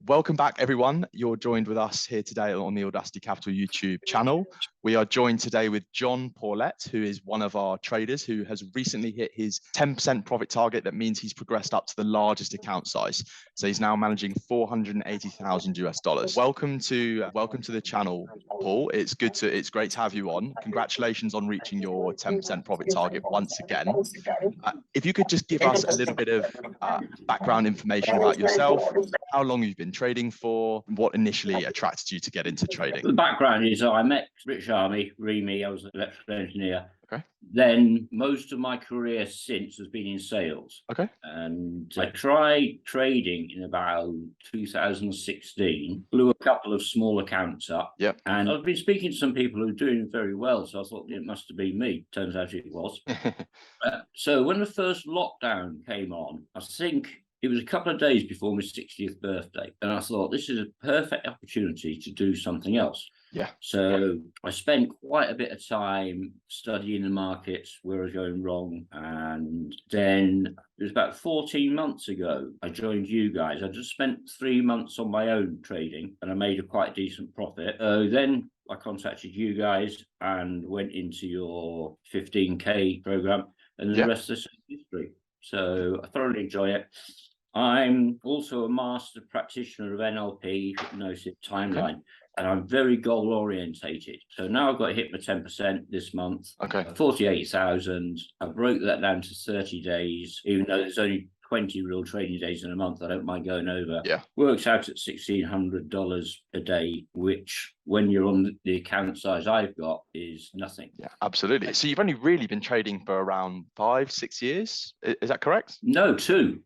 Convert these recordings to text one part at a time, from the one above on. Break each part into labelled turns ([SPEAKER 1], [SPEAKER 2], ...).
[SPEAKER 1] Welcome back, everyone. You're joined with us here today on the AudaCity Capital YouTube channel. We are joined today with John Paulette, who is one of our traders who has recently hit his 10% profit target. That means he's progressed up to the largest account size. So he's now managing $480,000. Welcome to the channel, Paul. It's great to have you on. Congratulations on reaching your 10% profit target once again. If you could just give us a little bit of background information about yourself, how long you've been trading for, and what initially attracted you to get into trading.
[SPEAKER 2] The background is I met British Army, REME, I was an electrical engineer.
[SPEAKER 1] Okay.
[SPEAKER 2] Then most of my career since has been in sales.
[SPEAKER 1] Okay.
[SPEAKER 2] And I tried trading in about 2016, blew a couple of small accounts up.
[SPEAKER 1] Yep.
[SPEAKER 2] And I've been speaking to some people who are doing very well, so I thought it must have been me. Turns out it was. So when the first lockdown came on, I think it was a couple of days before my 60th birthday. And I thought, this is a perfect opportunity to do something else.
[SPEAKER 1] Yeah.
[SPEAKER 2] So I spent quite a bit of time studying the markets, where I was going wrong. And then it was about 14 months ago, I joined you guys. I just spent 3 months on my own trading and I made a quite decent profit. Then I contacted you guys and went into your 15K program, and the rest is history. So I thoroughly enjoy it. I'm also a master practitioner of NLP, hypnosis, timeline, and I'm very goal orientated. So now I've got hit my 10% this month.
[SPEAKER 1] Okay.
[SPEAKER 2] 48,000. I broke that down to 30 days, even though there's only 20 real trading days in a month. I don't mind going over.
[SPEAKER 1] Yeah.
[SPEAKER 2] Works out at $1,600 a day, which when you're on the account size I've got is nothing.
[SPEAKER 1] Yeah, absolutely. So you've only really been trading for around 5-6 years. Is that correct?
[SPEAKER 2] No, two.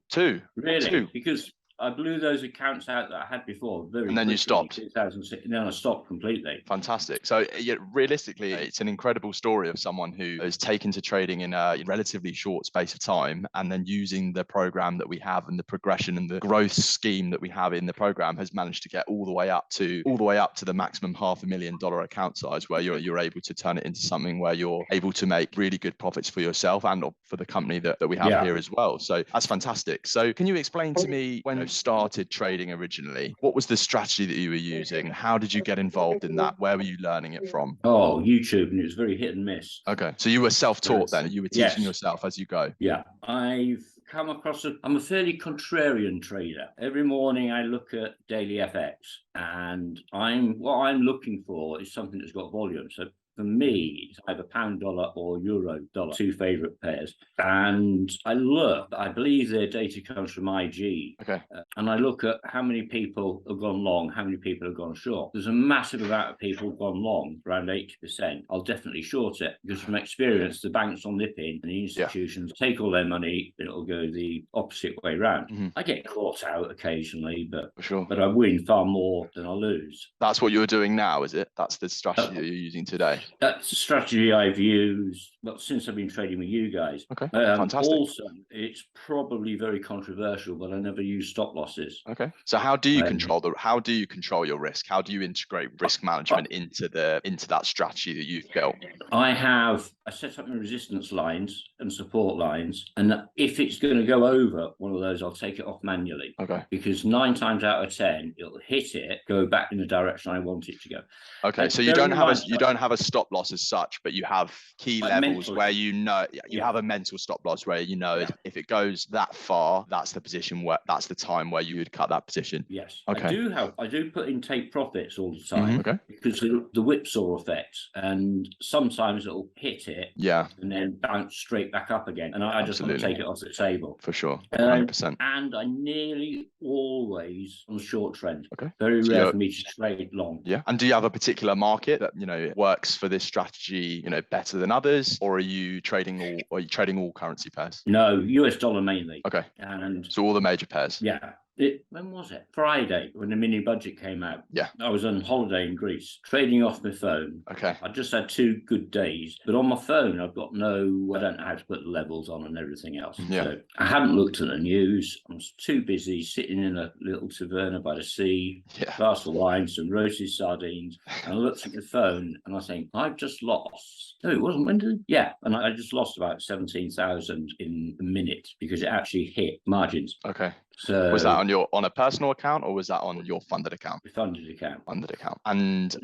[SPEAKER 1] Really?
[SPEAKER 2] Two. Because I blew those accounts out that I had before very
[SPEAKER 1] and then
[SPEAKER 2] quickly,
[SPEAKER 1] you stopped.
[SPEAKER 2] 2006, and then I stopped completely.
[SPEAKER 1] Fantastic. So realistically, it's an incredible story of someone who has taken to trading in a relatively short space of time, and then using the program that we have and the progression and the growth scheme that we have in the program has managed to get all the way up to the maximum $500,000 account size, where you're able to turn it into something where you're able to make really good profits for yourself and for the company that we have here as well. So that's fantastic. So can you explain to me, when you started trading originally, what was the strategy that you were using? How did you get involved in that? Where were you learning it from?
[SPEAKER 2] Oh, YouTube, and it was very hit and miss.
[SPEAKER 1] Okay, so you were self-taught then? You were teaching yourself as you go?
[SPEAKER 2] Yeah, I've come across I'm a fairly contrarian trader. Every morning I look at daily FX, and what I'm looking for is something that's got volume. So for me, it's either pound dollar or euro dollar, two favorite pairs. And I believe their data comes from IG.
[SPEAKER 1] Okay.
[SPEAKER 2] And I look at how many people have gone long, how many people have gone short. There's a massive amount of people who've gone long, around 80%. I'll definitely short it, because from experience, the banks will nip in and the institutions take all their money, and it'll go the opposite way around. I get caught out occasionally, but I win far more than I lose.
[SPEAKER 1] That's what you're doing now, is it? That's the strategy that you're using today?
[SPEAKER 2] That's a strategy I've used since I've been trading with you guys.
[SPEAKER 1] Okay, fantastic.
[SPEAKER 2] Also, it's probably very controversial, but I never use stop losses.
[SPEAKER 1] Okay. So how do you control your risk? How do you integrate risk management into that strategy that you've built?
[SPEAKER 2] I set up my resistance lines and support lines, and if it's going to go over one of those, I'll take it off manually.
[SPEAKER 1] Okay.
[SPEAKER 2] Because 9 times out of 10, it'll hit it, go back in the direction I want it to go.
[SPEAKER 1] Okay. So you don't have a stop loss as such, but you have key levels where you have a mental stop loss where if it goes that far, that's the position that's the time where you would cut that position.
[SPEAKER 2] Yes.
[SPEAKER 1] Okay.
[SPEAKER 2] I do put in take profits all the time.
[SPEAKER 1] Okay.
[SPEAKER 2] Because the whipsaw effect, and sometimes it'll hit it and then bounce straight back up again, and I just want to take it off the table.
[SPEAKER 1] For sure. 100%.
[SPEAKER 2] And I nearly always on a short trend.
[SPEAKER 1] Okay.
[SPEAKER 2] Very rare for me to trade long.
[SPEAKER 1] Yeah. And do you have a particular market that works for this strategy better than others, or are you trading all currency pairs?
[SPEAKER 2] No, US dollar mainly.
[SPEAKER 1] Okay.
[SPEAKER 2] And
[SPEAKER 1] so all the major pairs.
[SPEAKER 2] Yeah. When was it? Friday, when the mini budget came out.
[SPEAKER 1] Yeah.
[SPEAKER 2] I was on holiday in Greece, trading off my phone.
[SPEAKER 1] Okay.
[SPEAKER 2] I just had 2 good days, but on my phone, I don't know how to put the levels on and everything else.
[SPEAKER 1] Yeah.
[SPEAKER 2] So I hadn't looked at the news. I was too busy sitting in a little taverna by the sea, glass of wine, some roasted sardines, and I looked at the phone and I think, I've just lost. No, it wasn't. When did? Yeah. And I just lost about 17,000 in a minute because it actually hit margins.
[SPEAKER 1] Okay.
[SPEAKER 2] So
[SPEAKER 1] was that on a personal account, or was that on your funded account?
[SPEAKER 2] Funded account.
[SPEAKER 1] Funded account. And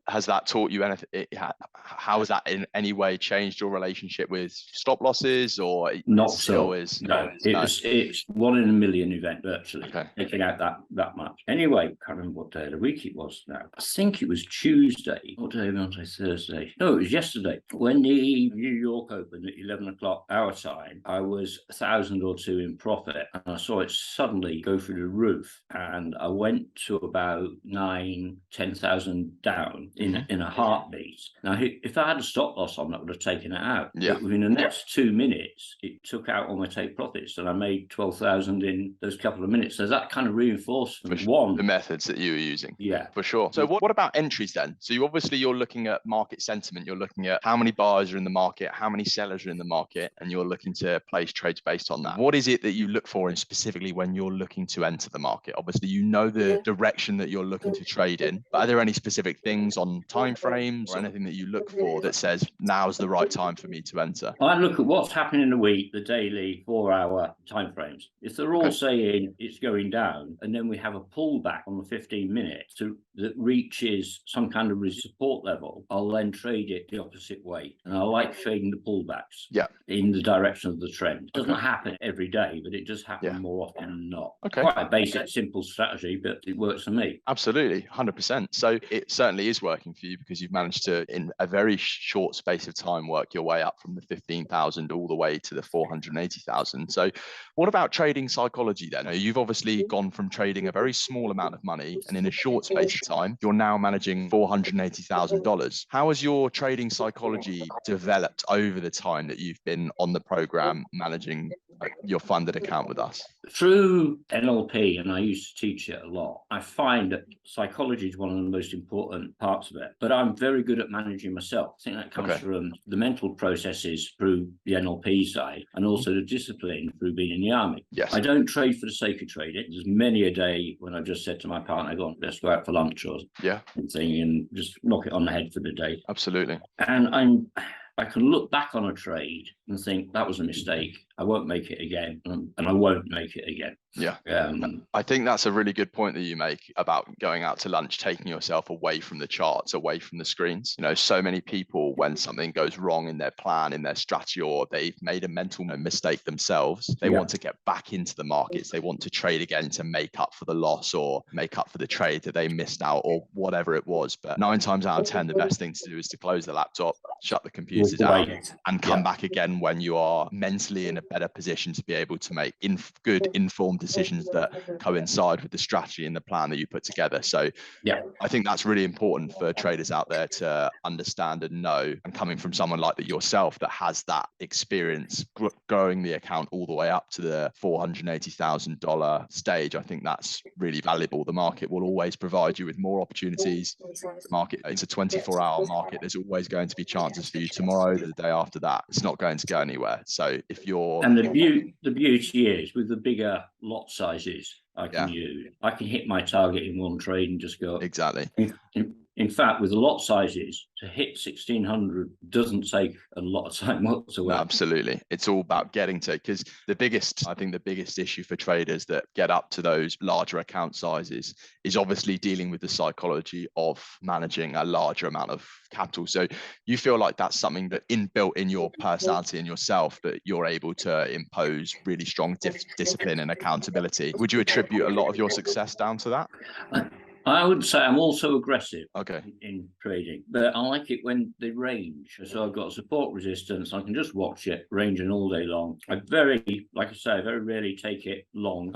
[SPEAKER 1] has that taught you anything? How has that in any way changed your relationship with stop losses, or
[SPEAKER 2] Not
[SPEAKER 1] still
[SPEAKER 2] so.
[SPEAKER 1] is?
[SPEAKER 2] No, it's 1 in a million event virtually.
[SPEAKER 1] Okay.
[SPEAKER 2] Taking out that much. Anyway, I can't remember what day of the week it was now. I think it was Tuesday. What day was it? Thursday. No, it was yesterday. When the New York opened at 11 o'clock our time, I was 1,000 or 2 in profit, and I saw it suddenly go through the roof, and I went to about 9,000-10,000 down in a heartbeat. Now, if I had a stop loss on that, would have taken it out.
[SPEAKER 1] Yeah.
[SPEAKER 2] But within the next 2 minutes, it took out all my take profits, and I made 12,000 in those couple of minutes. So that kind of reinforced
[SPEAKER 1] the methods that you were using.
[SPEAKER 2] Yeah,
[SPEAKER 1] for sure. So what about entries then? So you're looking at market sentiment. You're looking at how many buyers are in the market, how many sellers are in the market, and you're looking to place trades based on that. What is it that you look for, and specifically when you're looking to enter the market? Obviously, you know the direction that you're looking to trade in, but are there any specific things on timeframes or anything that you look for that says now's the right time for me to enter?
[SPEAKER 2] I look at what's happening in the week, the daily 4-hour timeframes. If they're all saying it's going down, and then we have a pullback on the 15 minutes that reaches some kind of support level, I'll then trade it the opposite way. And I like trading the pullbacks in the direction of the trend. It doesn't happen every day, but it does happen more often than not. Quite a basic, simple strategy, but it works for me.
[SPEAKER 1] Absolutely, 100%. So it certainly is working for you, because you've managed to, in a very short space of time, work your way up from the 15,000 all the way to the 480,000. So what about trading psychology then? You've obviously gone from trading a very small amount of money, and in a short space of time, you're now managing $480,000. How has your trading psychology developed over the time that you've been on the program managing your funded account with us?
[SPEAKER 2] Through NLP, and I used to teach it a lot, I find that psychology is one of the most important parts of it, but I'm very good at managing myself. I think that comes from the mental processes through the NLP side, and also the discipline through being in the army.
[SPEAKER 1] Yes.
[SPEAKER 2] I don't trade for the sake of trading. There's many a day when I just said to my partner, go on, let's go out for lunch or something, and just knock it on the head for the day.
[SPEAKER 1] Absolutely.
[SPEAKER 2] And I can look back on a trade and think that was a mistake. I won't make it again, and I won't make it again.
[SPEAKER 1] Yeah. I think that's a really good point that you make about going out to lunch, taking yourself away from the charts, away from the screens. So many people, when something goes wrong in their plan, in their strategy, or they've made a mental mistake themselves, they want to get back into the markets. They want to trade again to make up for the loss or make up for the trade that they missed out, or whatever it was. But 9 times out of 10, the best thing to do is to close the laptop, shut the computers down, and come back again when you are mentally in a better position to be able to make good informed decisions that coincide with the strategy and the plan that you put together. So I think that's really important for traders out there to understand and know, and coming from someone like yourself that has that experience growing the account all the way up to the $480,000 stage, I think that's really valuable. The market will always provide you with more opportunities. The market, it's a 24-hour market. There's always going to be chances for you tomorrow, the day after that. It's not going to go anywhere. So if you're...
[SPEAKER 2] And the beauty is, with the bigger lot sizes I can use, I can hit my target in one trade and just go.
[SPEAKER 1] Exactly.
[SPEAKER 2] In fact, with the lot sizes, to hit 1,600 doesn't take a lot of time whatsoever.
[SPEAKER 1] No, absolutely. It's all about getting to, because the biggest issue for traders that get up to those larger account sizes is obviously dealing with the psychology of managing a larger amount of capital. So you feel like that's something that inbuilt in your personality and yourself, that you're able to impose really strong discipline and accountability. Would you attribute a lot of your success down to that?
[SPEAKER 2] I would say I'm also aggressive
[SPEAKER 1] in
[SPEAKER 2] trading, but I like it when they range. So I've got support resistance. I can just watch it ranging all day long. I very rarely take it long.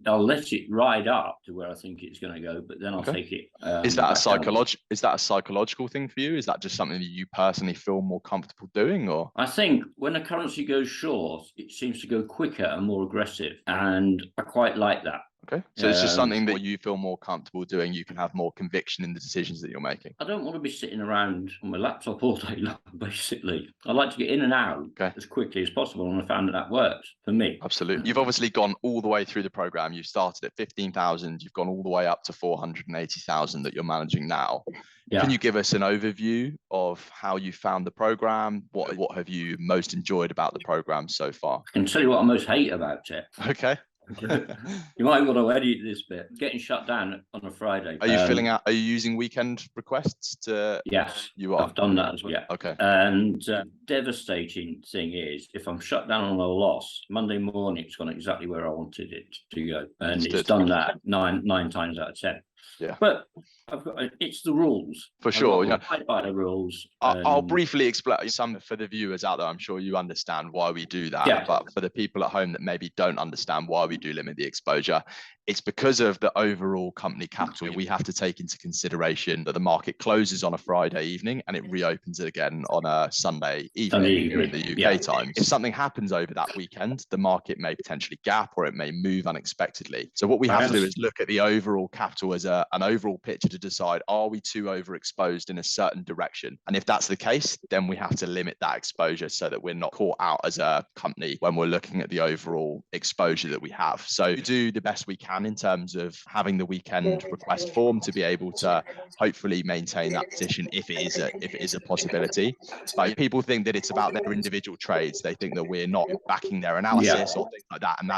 [SPEAKER 2] I'll let it ride up to where I think it's going to go, but then I'll take it.
[SPEAKER 1] Is that a psychological thing for you? Is that just something that you personally feel more comfortable doing, or?
[SPEAKER 2] I think when a currency goes short, it seems to go quicker and more aggressive, and I quite like that.
[SPEAKER 1] Okay, so it's just something that you feel more comfortable doing. You can have more conviction in the decisions that you're making.
[SPEAKER 2] I don't want to be sitting around on my laptop all day long, basically. I like to get in and out as quickly as possible, and I found that works for me.
[SPEAKER 1] Absolutely. You've obviously gone all the way through the program. You started at 15,000. You've gone all the way up to 480,000 that you're managing now. Yeah. Can you give us an overview of how you found the program? What have you most enjoyed about the program so far?
[SPEAKER 2] I can tell you what I most hate about it.
[SPEAKER 1] Okay.
[SPEAKER 2] You might want to edit this bit. Getting shut down on a Friday.
[SPEAKER 1] Are you filling out? Are you using weekend requests to?
[SPEAKER 2] Yes,
[SPEAKER 1] you are.
[SPEAKER 2] I've done that as well.
[SPEAKER 1] Yeah. Okay.
[SPEAKER 2] And devastating thing is, if I'm shut down on a loss, Monday morning it's gone exactly where I wanted it to go, and
[SPEAKER 1] Understood.
[SPEAKER 2] it's done that nine times out of 10.
[SPEAKER 1] Yeah.
[SPEAKER 2] But I've got it's the rules.
[SPEAKER 1] For sure. Yeah.
[SPEAKER 2] I by the rules.
[SPEAKER 1] I'll briefly explain some for the viewers out there. I'm sure you understand why we do that.
[SPEAKER 2] Yeah.
[SPEAKER 1] But for the people at home that maybe don't understand why we do limit the exposure, it's because of the overall company capital. We have to take into consideration that the market closes on a Friday evening and it reopens it again on a Sunday evening here in the UK time. If something happens over that weekend, the market may potentially gap or it may move unexpectedly. So what we have to do is look at the overall capital as an overall picture to decide, are we too overexposed in a certain direction? And if that's the case, then we have to limit that exposure so that we're not caught out as a company when we're looking at the overall exposure that we have. So we do the best we can in terms of having the weekend request form to be able to hopefully maintain that position if it is a possibility. But people think that it's about their individual trades. They think that we're not backing their analysis or things like that. And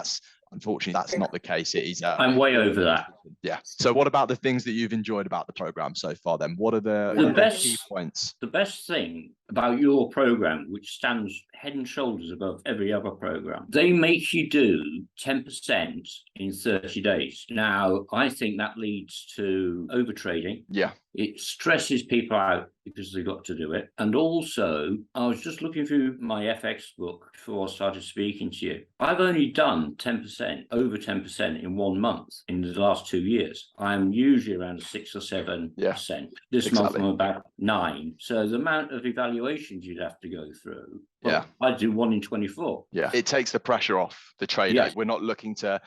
[SPEAKER 1] unfortunately, that's not the case. It is.
[SPEAKER 2] I'm way over that.
[SPEAKER 1] Yeah. So what about the things that you've enjoyed about the program so far then? What are the key points?
[SPEAKER 2] The best thing about your program, which stands head and shoulders above every other program, they make you do 10% in 30 days. Now, I think that leads to overtrading.
[SPEAKER 1] Yeah.
[SPEAKER 2] It stresses people out because they've got to do it. And also, I was just looking through my FX book before I started speaking to you. I've only done 10%, over 10% in 1 month in the last 2 years. I'm usually around 6 or 7%. This month I'm about 9. So the amount of evaluations you'd have to go through. Well, I do 1 in 24.
[SPEAKER 1] Yeah. It takes the pressure off the trader. Yeah. We're not looking to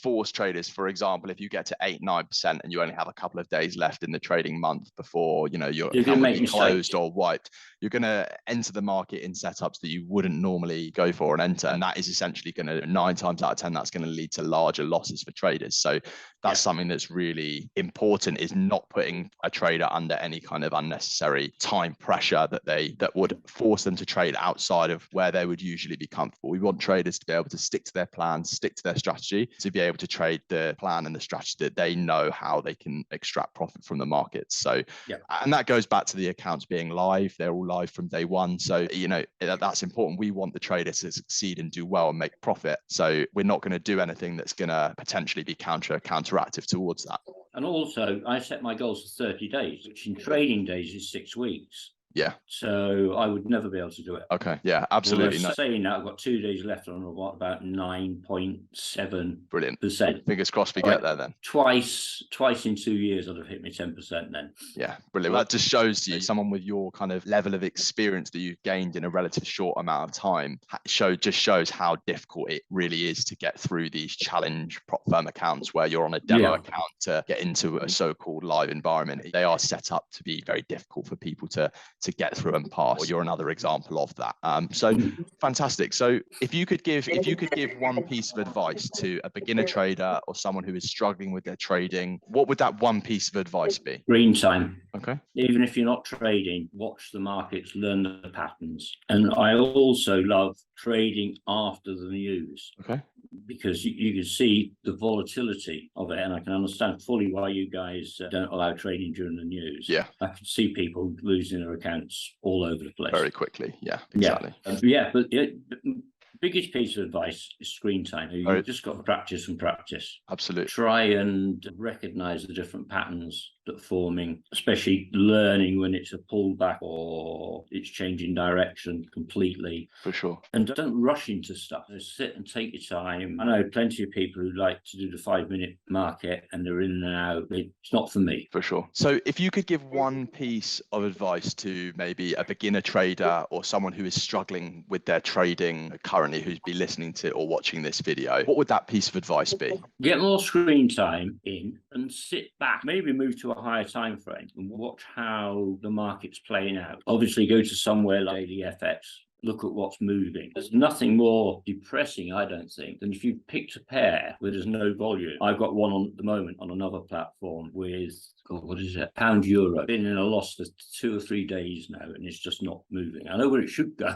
[SPEAKER 1] force traders. For example, if you get to 8-9% and you only have a couple of days left in the trading month before your account will be closed or wiped, you're going to enter the market in setups that you wouldn't normally go for and enter, and that is essentially going to 9 times out of 10 that's going to lead to larger losses for traders. So that's something that's really important, is not putting a trader under any kind of unnecessary time pressure that would force them to trade outside of where they would usually be comfortable. We want traders to be able to stick to their plan, stick to their strategy, to be able to trade the plan and the strategy that they know how they can extract profit from the markets. So, and that goes back to the accounts being live. They're all live from day one. So, that's important. We want the trader to succeed and do well and make profit. So we're not going to do anything that's going to potentially be counteractive towards that.
[SPEAKER 2] And also, I set my goals for 30 days, which in trading days is 6 weeks.
[SPEAKER 1] Yeah.
[SPEAKER 2] So I would never be able to do it.
[SPEAKER 1] Okay. Yeah, absolutely.
[SPEAKER 2] Saying that, I've got 2 days left on about 9.7%.
[SPEAKER 1] Brilliant. Fingers crossed we get there then.
[SPEAKER 2] Twice in 2 years, I'd have hit me 10% then.
[SPEAKER 1] Yeah, brilliant. Well, that just shows you, someone with your kind of level of experience that you've gained in a relative short amount of time, just shows how difficult it really is to get through these challenge prop firm accounts where you're on a demo account to get into a so-called live environment. They are set up to be very difficult for people to get through and pass. You're another example of that. So fantastic. So if you could give one piece of advice to a beginner trader or someone who is struggling with their trading, what would that one piece of advice be?
[SPEAKER 2] Screen time.
[SPEAKER 1] Okay.
[SPEAKER 2] Even if you're not trading, watch the markets, learn the patterns. And I also love trading after the news.
[SPEAKER 1] Okay.
[SPEAKER 2] Because you can see the volatility of it, and I can understand fully why you guys don't allow trading during the news. Yeah, I can see people losing their accounts all over the place
[SPEAKER 1] very quickly. Yeah, exactly.
[SPEAKER 2] But biggest piece of advice is screen time. You've just got to practice and practice.
[SPEAKER 1] Absolutely.
[SPEAKER 2] Try and recognize the different patterns that are forming, especially learning when it's a pullback or it's changing direction completely.
[SPEAKER 1] For sure.
[SPEAKER 2] And don't rush into stuff. Just sit and take your time. I know plenty of people who like to do the 5-minute market and they're in and out. It's not for me.
[SPEAKER 1] For sure. So if you could give one piece of advice to maybe a beginner trader or someone who is struggling with their trading currently, who's be listening to or watching this video, what would that piece of advice be?
[SPEAKER 2] Get more screen time in and sit back, maybe move to a higher time frame and watch how the market's playing out. Obviously go to somewhere like Daily FX look at what's moving. There's nothing more depressing, I don't think, than if you've picked a pair where there's no volume. I've got one on at the moment on another platform with, what is it? Pound euro. Been in a loss for 2 or 3 days now, and it's just not moving. I know where it should go,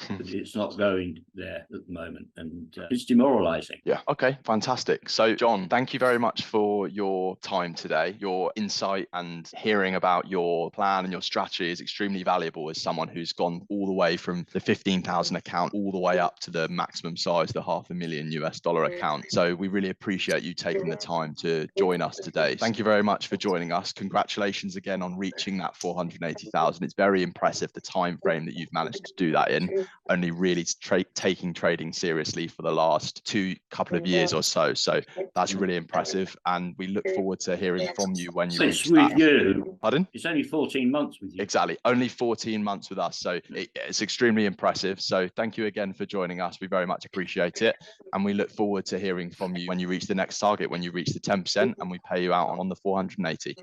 [SPEAKER 2] but it's not going there at the moment, and it's demoralizing.
[SPEAKER 1] Yeah. Okay. Fantastic. So, John, thank you very much for your time today. Your insight and hearing about your plan and your strategy is extremely valuable as someone who's gone all the way from the 15,000 account all the way up to the maximum size, the $500,000 account. So we really appreciate you taking the time to join us today. Thank you very much for joining us. Congratulations again on reaching that 480,000. It's very impressive the time frame that you've managed to do that in, only really taking trading seriously for the last couple of years or so. So that's really impressive, and we look forward to hearing from you when you reach that.
[SPEAKER 2] You.
[SPEAKER 1] Pardon?
[SPEAKER 2] It's only 14 months with you.
[SPEAKER 1] Exactly. Only 14 months with us. So it's extremely impressive. So thank you again for joining us. We very much appreciate it. And we look forward to hearing from you when you reach the next target, when you reach the 10% and we pay you out on the 480.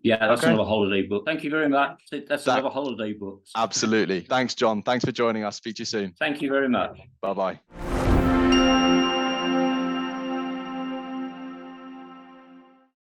[SPEAKER 2] Yeah, that's another holiday book. Thank you very much. That's another holiday book.
[SPEAKER 1] Absolutely. Thanks, John. Thanks for joining us. Speak to you soon.
[SPEAKER 2] Thank you very much.
[SPEAKER 1] Bye-bye.